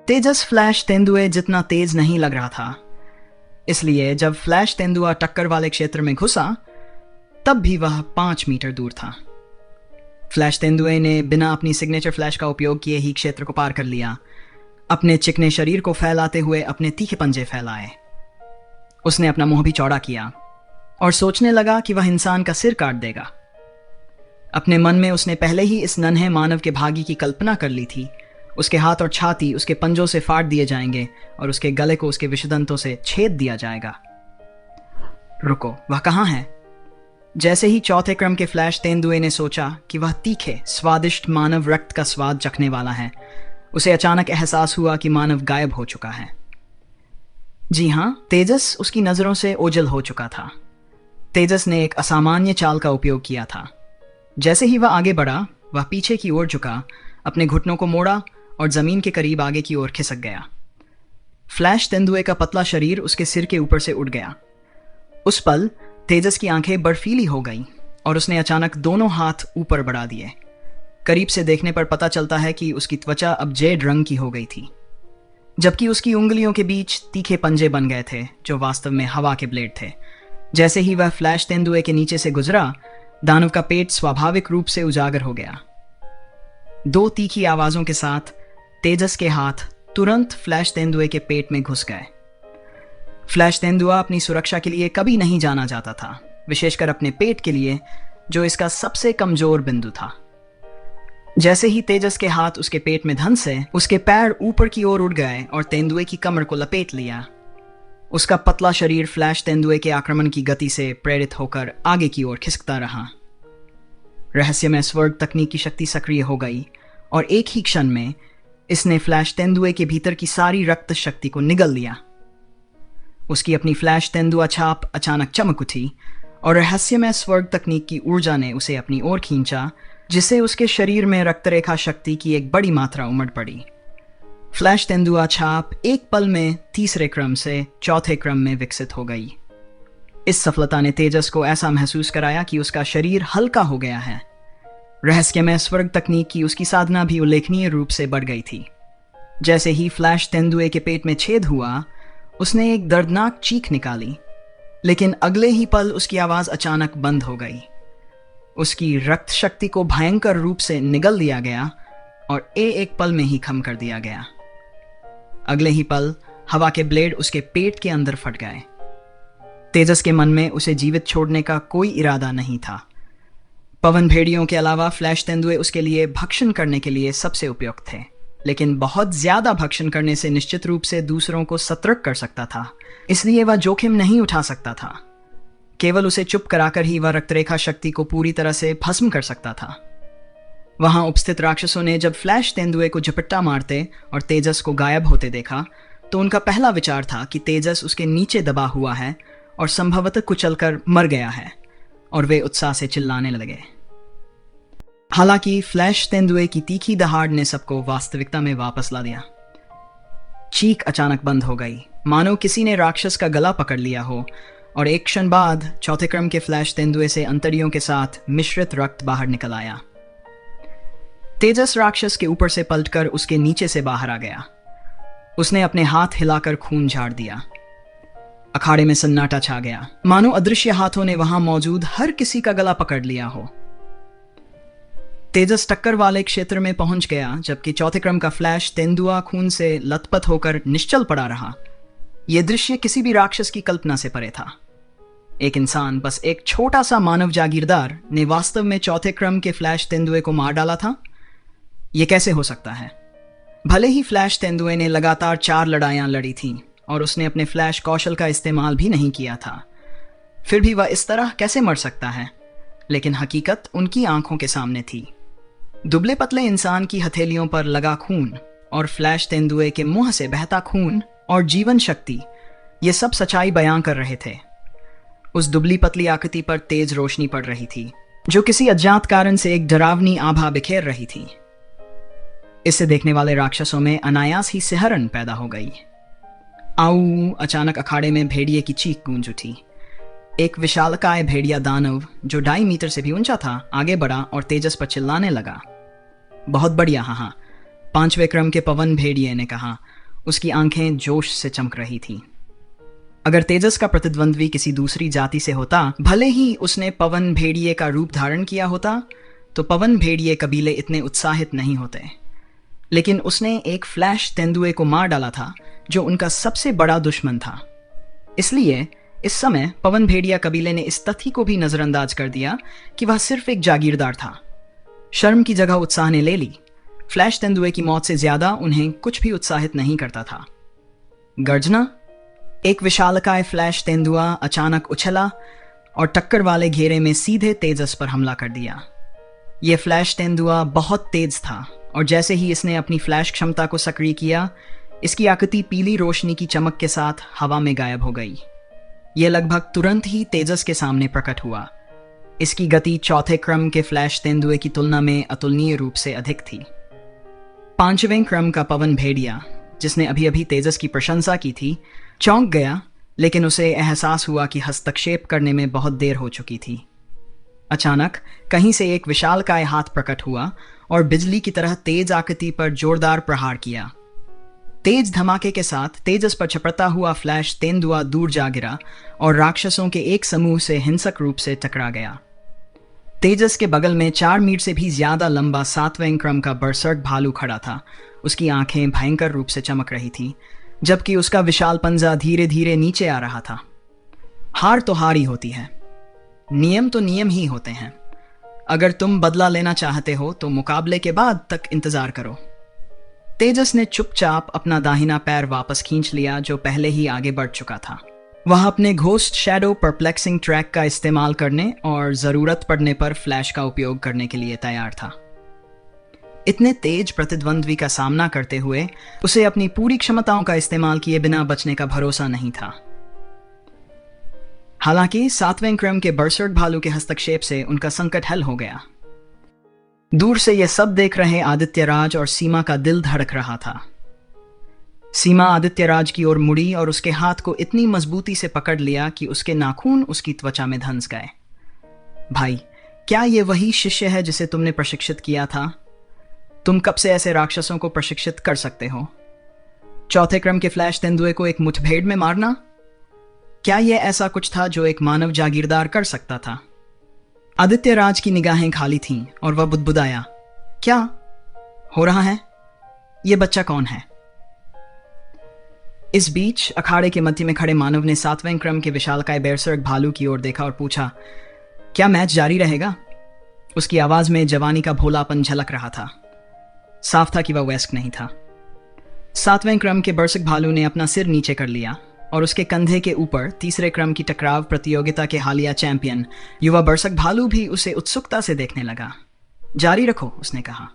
तेजस flash तेंदुए जितना तेज नहीं लग रहा था, इसलिए जब फ्लैश तेंदुआ टक्कर वाले क्षेत्र में घुसा तब भी वह 5 मीटर दूर था। फ्लैश तेंदुए ने बिना अपनी सिग्नेचर फ्लैश का उपयोग किए ही क्षेत्र को पार कर लिया। अपने चिकने शरीर को फैलाते हुए अपने तीखे पंजे फैलाए। उसने अपना मुंह भी चौड़ा किया और सोचने लगा कि वह इंसान का सिर काट देगा। अपने मन में उसने पहले ही इस नन्हे मानव के भाग्य की कल्पना कर ली थी। उसके हाथ और छाती उसके पंजों से फाड़ दिए जाएंगे और उसके गले को उसके विषदंतों से छेद दिया जाएगा। रुको, वह कहाँ है? जैसे ही चौथे क्रम के फ्लैश तेंदुए ने सोचा कि वह तीखे स्वादिष्ट मानव रक्त का स्वाद चखने वाला है, उसे अचानक एहसास हुआ कि मानव गायब हो चुका है। जी हां, तेजस उसकी नजरों से ओझल हो चुका था। तेजस ने एक असामान्य चाल का उपयोग किया था। जैसे ही वह आगे बढ़ा, वह पीछे की ओर झुका, अपने घुटनों को मोड़ा और जमीन के करीब आगे की ओर खिसक गया। फ्लैश तेंदुए का पतला शरीर उसके सिर के ऊपर से उठ गया। उस पल तेजस की आंखें बर्फीली हो गईं और उसने अचानक दोनों हाथ ऊपर बढ़ा दिए। करीब से देखने पर पता चलता है कि उसकी त्वचा अब जेड रंग की हो गई थी, जबकि उसकी उंगलियों के बीच तीखे पंजे बन गए थे जो वास्तव में हवा के ब्लेड थे। जैसे ही वह फ्लैश तेंदुए के नीचे से गुजरा, दानव का पेट स्वाभाविक रूप से उजागर हो गया। 2 तीखी आवाजों के साथ तेजस के हाथ तुरंत फ्लैश तेंदुए के पेट में घुस गए। फ्लैश तेंदुआ अपनी सुरक्षा के लिए कभी नहीं जाना जाता था, विशेषकर अपने पेट के लिए, जो इसका सबसे कमजोर बिंदु था। जैसे ही तेजस के हाथ उसके पेट में धंसे, उसके पैर ऊपर की ओर उड़ गए और तेंदुए की कमर को लपेट लिया। उसका पतला शरीर फ्लैश तेंदुए के आक्रमण की गति से प्रेरित होकर आगे की ओर खिसकता रहा। रहस्यमय स्वर्ग तकनीक की शक्ति सक्रिय हो गई और एक ही क्षण में इसने फ्लैश तेंदुए के भीतर की सारी रक्त शक्ति को निगल लिया। उसकी अपनी फ्लैश तेंदुआ छाप अचानक चमक उठी और रहस्यमय स्वर्ग तकनीक की ऊर्जा ने उसे अपनी ओर खींचा, जिससे उसके शरीर में रक्तरेखा शक्ति की एक बड़ी मात्रा उमड़ पड़ी। फ्लैश तेंदुआ छाप एक पल में तीसरे क्रम से चौथे क्रम में विकसित हो गई। इस सफलता ने तेजस को ऐसा महसूस कराया कि उसका शरीर हल्का हो गया है। रहस्यमय स्वर्ग तकनीक की उसकी साधना भी उल्लेखनीय रूप से बढ़ गई थी। जैसे ही फ्लैश तेंदुए के पेट में छेद हुआ, उसने एक दर्दनाक चीख निकाली, लेकिन अगले ही पल उसकी आवाज अचानक बंद हो गई। उसकी रक्त शक्ति को भयंकर रूप से निगल दिया गया और एक पल में ही खत्म कर दिया गया। अगले ही पल हवा के ब्लेड उसके पेट के अंदर फट गए। तेजस के मन में उसे जीवित छोड़ने का कोई इरादा नहीं था। पवन भेड़ियों के अलावा फ्लैश तेंदुए उसके लिए भक्षण करने के लिए सबसे उपयुक्त थे, लेकिन बहुत ज्यादा भक्षण करने से निश्चित रूप से दूसरों को सतर्क कर सकता था, इसलिए वह जोखिम नहीं उठा सकता था। केवल उसे चुप कराकर ही वह रक्तरेखा शक्ति को पूरी तरह से भस्म कर सकता था। वहां उपस्थित राक्षसों ने जब फ्लैश तेंदुए को झपट्टा मारते और तेजस को गायब होते देखा, तो उनका पहला विचार था कि तेजस उसके नीचे दबा हुआ है और संभवतः कुचलकर मर गया है, और वे उत्साह से चिल्लाने लगे। हालांकि फ्लैश तेंदुए की तीखी दहाड़ ने सबको वास्तविकता में वापस ला दिया। चीख अचानक बंद हो गई, मानो किसी ने राक्षस का गला पकड़ लिया हो, और एक क्षण बाद चौथे क्रम के फ्लैश तेंदुए से अंतड़ियों के साथ मिश्रित रक्त बाहर निकल आया। तेजस राक्षस के ऊपर से पलटकर उसके नीचे से बाहर आ गया। उसने अपने हाथ हिलाकर खून झाड़ दिया। अखाड़े में सन्नाटा छा गया, मानो अदृश्य हाथों ने वहां मौजूद हर किसी का गला पकड़ लिया हो। तेजस टक्कर वाले क्षेत्र में पहुंच गया, जबकि चौथे क्रम का फ्लैश तेंदुआ खून से लथपथ होकर निश्चल पड़ा रहा। यह दृश्य किसी भी राक्षस की कल्पना से परे था। एक इंसान, बस एक छोटा सा मानव जागीरदार, ने वास्तव में चौथे क्रम के फ्लैश तेंदुए को मार डाला था। यह कैसे हो सकता है? भले ही फ्लैश तेंदुए ने लगातार 4 लड़ाइयां लड़ी थीं और उसने अपने फ्लैश कौशल का इस्तेमाल भी नहीं किया था, फिर भी वह इस तरह कैसे मर सकता है? लेकिन हकीकत उनकी आंखों के सामने थी। दुबले पतले इंसान की हथेलियों पर लगा खून और फ्लैश तेंदुए के मुंह से बहता खून और जीवन शक्ति, ये सब सच्चाई बयां कर रहे थे। उस दुबली पतली आकृति पर तेज रोशनी पड़ रही थी, जो किसी अज्ञात कारण से एक डरावनी आभा बिखेर रही थी। इसे देखने वाले राक्षसों में अनायास ही सिहरन पैदा हो गई। आऊ! अचानक अखाड़े में भेड़िए की चीख गूंज उठी। एक विशालकाय भेड़िया दानव, जो 2.5 मीटर से भी ऊंचा था, आगे बढ़ा और तेजस पर चिल्लाने लगा। बहुत बढ़िया, हाँ, 5वें क्रम के पवन भेड़िए ने कहा, उसकी आंखें जोश से चमक रही थीं। अगर तेजस का प्रतिद्वंद्वी किसी दूसरी जाति से होता, भले ही उसने पवन भेड़िए का रूप धारण किया होता, तो पवन भेड़िए कबीले इतने उत्साहित नहीं होते। लेकिन उसने एक फ्लैश तेंदुए को मार डाला था जो उनका सबसे बड़ा दुश्मन था। इसलिए इस समय पवन भेड़िया कबीले ने इस तथ्य को भी नजरअंदाज कर दिया कि वह सिर्फ एक जागीरदार था। शर्म की जगह उत्साह ने ले ली। फ्लैश तेंदुए की मौत से ज्यादा उन्हें कुछ भी उत्साहित नहीं करता था। गर्जना। एक विशालकाय फ्लैश तेंदुआ अचानक उछला और टक्कर वाले घेरे में सीधे तेजस पर हमला कर दिया। यह फ्लैश तेंदुआ बहुत तेज था और जैसे ही इसने अपनी फ्लैश क्षमता को सक्रिय किया, इसकी आकृति पीली रोशनी की चमक के साथ हवा में गायब हो गई। यह लगभग तुरंत ही तेजस के सामने प्रकट हुआ। इसकी गति चौथे क्रम के फ्लैश तेंदुए की तुलना में अतुलनीय रूप से अधिक थी। पांचवें क्रम का पवन भेड़िया, जिसने अभी अभी तेजस की प्रशंसा की थी, चौंक गया, लेकिन उसे एहसास हुआ कि हस्तक्षेप करने में बहुत देर हो चुकी थी। अचानक कहीं से एक विशालकाय हाथ प्रकट हुआ और बिजली की तरह तेज आकृति पर जोरदार प्रहार किया। तेज धमाके के साथ तेजस पर झपटता हुआ फ्लैश तेंदुआ दूर जा गिरा और राक्षसों के एक समूह से हिंसक रूप से टकरा गया। तेजस के बगल में 4 मीटर से भी ज्यादा लंबा 7वें क्रम का बरसर्क भालू खड़ा था। उसकी आंखें भयंकर रूप से चमक रही थी, जबकि उसका विशाल पंजा धीरे धीरे नीचे आ रहा था। हार तो हार ही होती है, नियम तो नियम ही होते हैं। अगर तुम बदला लेना चाहते हो तो मुकाबले के बाद तक इंतजार करो। तेजस ने चुपचाप अपना दाहिना पैर वापस खींच लिया, जो पहले ही आगे बढ़ चुका था। वह अपने घोस्ट शैडो परप्लेक्सिंग ट्रैक का इस्तेमाल करने और जरूरत पड़ने पर फ्लैश का उपयोग करने के लिए तैयार था। इतने तेज प्रतिद्वंद्वी का सामना करते हुए उसे अपनी पूरी क्षमताओं का इस्तेमाल किए बिना बचने का भरोसा नहीं था। हालांकि 7वें क्रम के बरसर्क भालू के हस्तक्षेप से उनका संकट हल हो गया। दूर से यह सब देख रहे आदित्यराज और सीमा का दिल धड़क रहा था। सीमा आदित्यराज की ओर मुड़ी और उसके हाथ को इतनी मजबूती से पकड़ लिया कि उसके नाखून उसकी त्वचा में धंस गए। भाई, क्या यह वही शिष्य है जिसे तुमने प्रशिक्षित किया था? तुम कब से ऐसे राक्षसों को प्रशिक्षित कर सकते हो? चौथे क्रम के फ्लैश तेंदुए को एक मुठभेड़ में मारना? क्या यह ऐसा कुछ था जो एक मानव जागीरदार कर सकता था? आदित्यराज की निगाहें खाली थीं और वह बुदबुदाया, क्या हो रहा है? यह बच्चा कौन है? इस बीच अखाड़े के मध्य में खड़े मानव ने 7वें क्रम के विशालकाय बेरसर्क भालू की ओर देखा और पूछा, क्या मैच जारी रहेगा? उसकी आवाज में जवानी का भोलापन झलक रहा था। साफ था कि वह वयस्क नहीं था। 7वें क्रम के बरसक भालू ने अपना सिर नीचे कर लिया और उसके कंधे के ऊपर तीसरे क्रम की टकराव प्रतियोगिता के हालिया चैंपियन युवा बरसक भालू भी उसे उत्सुकता से देखने लगा। जारी रखो, उसने कहा।